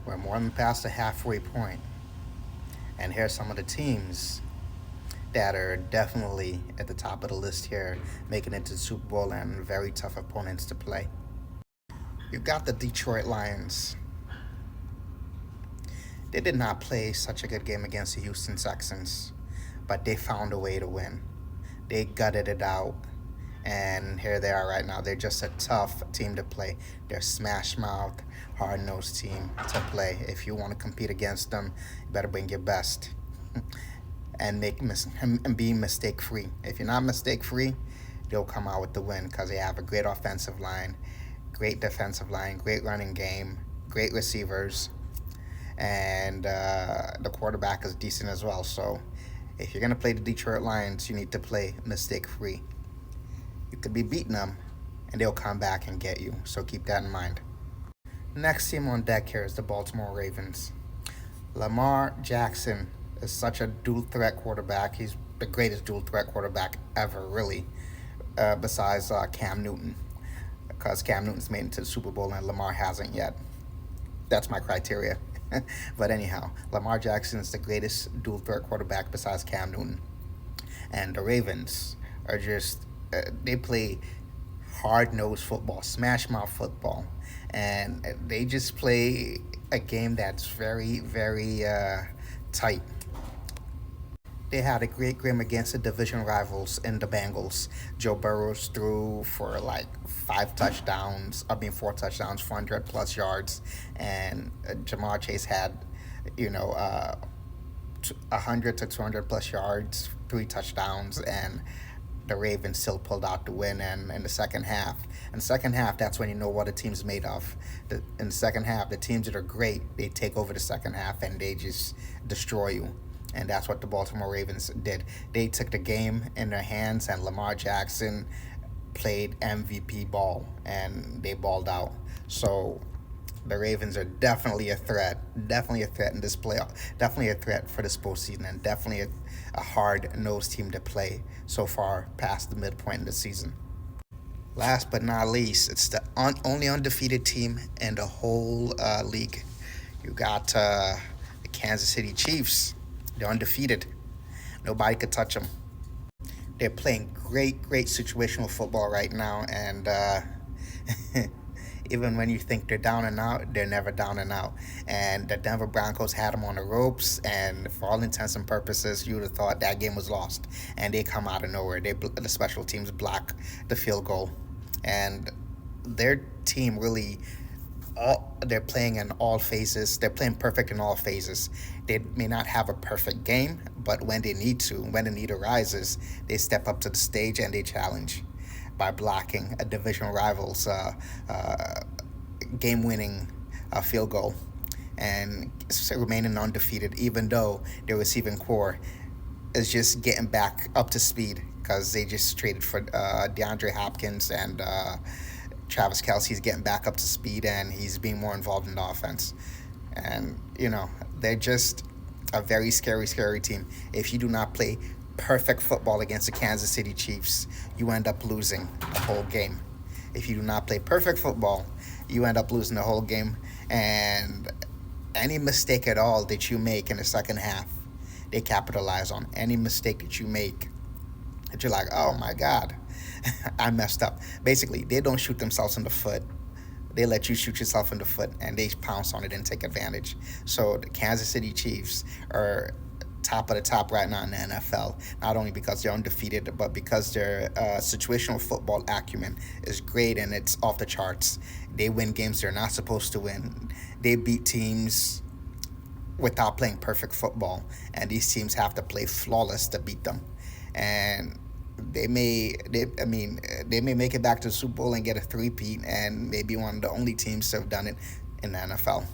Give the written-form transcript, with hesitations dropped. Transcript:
We're more than past the halfway point, and here's some of the teams that are definitely at the top of the list here, making it to the Super Bowl and very tough opponents to play. You've got the Detroit Lions. They did not play such a good game against the Houston Texans, but they found a way to win. They gutted it out, and here they are right now. They're just a tough team to play. They're smash mouth, hard nosed team to play. If you want to compete against them, you better bring your best and and be mistake free. If you're not mistake free, they'll come out with the win because they have a great offensive line, great defensive line, great running game, great receivers, and the quarterback is decent as well. So if you're gonna play the Detroit Lions, you need to play mistake free. You could be beating them, and they'll come back and get you. So keep that in mind. Next team on deck here is the Baltimore Ravens. Lamar Jackson is such a dual threat quarterback. He's the greatest dual threat quarterback ever, really, besides Cam Newton, because Cam Newton's made it to the Super Bowl and Lamar hasn't yet. That's my criteria. But anyhow, Lamar Jackson is the greatest dual threat quarterback besides Cam Newton. And the Ravens are just, they play hard nosed football, smash mouth football. And they just play a game that's very, very tight. They had a great game against the division rivals in the Bengals. Joe Burrows threw for like 4 touchdowns, 400 plus yards, and Jamar Chase had, 100 to 200 plus yards, 3 touchdowns, and the Ravens still pulled out the win. And in the second half, that's when you know what a team's made of. In the second half, the teams that are great, they take over the second half and they just destroy you. And that's what the Baltimore Ravens did. They took the game in their hands, and Lamar Jackson played MVP ball, and they balled out. So the Ravens are definitely definitely a threat in this playoff, definitely a threat for this postseason, and definitely a hard-nosed team to play so far past the midpoint in the season. Last but not least, it's the only undefeated team in the whole league. You got the Kansas City Chiefs. They're undefeated. Nobody could touch them. They're playing great situational football right now, and even when you think they're down and out, they're never down and out. And the Denver Broncos had them on the ropes, and for all intents and purposes, you would have thought that game was lost. And they come out of nowhere. The special teams block the field goal, and their team really, they're playing in all phases. They're playing perfect in all phases. They may not have a perfect game, but when they need to, when the need arises, they step up to the stage and they challenge by blocking a division rival's game-winning field goal and remaining undefeated, even though their receiving core is just getting back up to speed because they just traded for DeAndre Hopkins, and Travis Kelce's getting back up to speed and he's being more involved in the offense. And, they're just a very scary team. If you do not play perfect football against the Kansas City Chiefs, you end up losing the whole game. If you do not play perfect football, you end up losing the whole game. And any mistake at all that you make in the second half, they capitalize on any mistake that you make. That you're like, oh my God, I messed up. Basically, they don't shoot themselves in the foot. They let you shoot yourself in the foot, and they pounce on it and take advantage. So the Kansas City Chiefs are top of the top right now in the NFL, not only because they're undefeated, but because their situational football acumen is great and it's off the charts. They win games they're not supposed to win. They beat teams without playing perfect football, and these teams have to play flawless to beat them. And they may make it back to the Super Bowl and get a three-peat, and maybe one of the only teams to have done it in the NFL.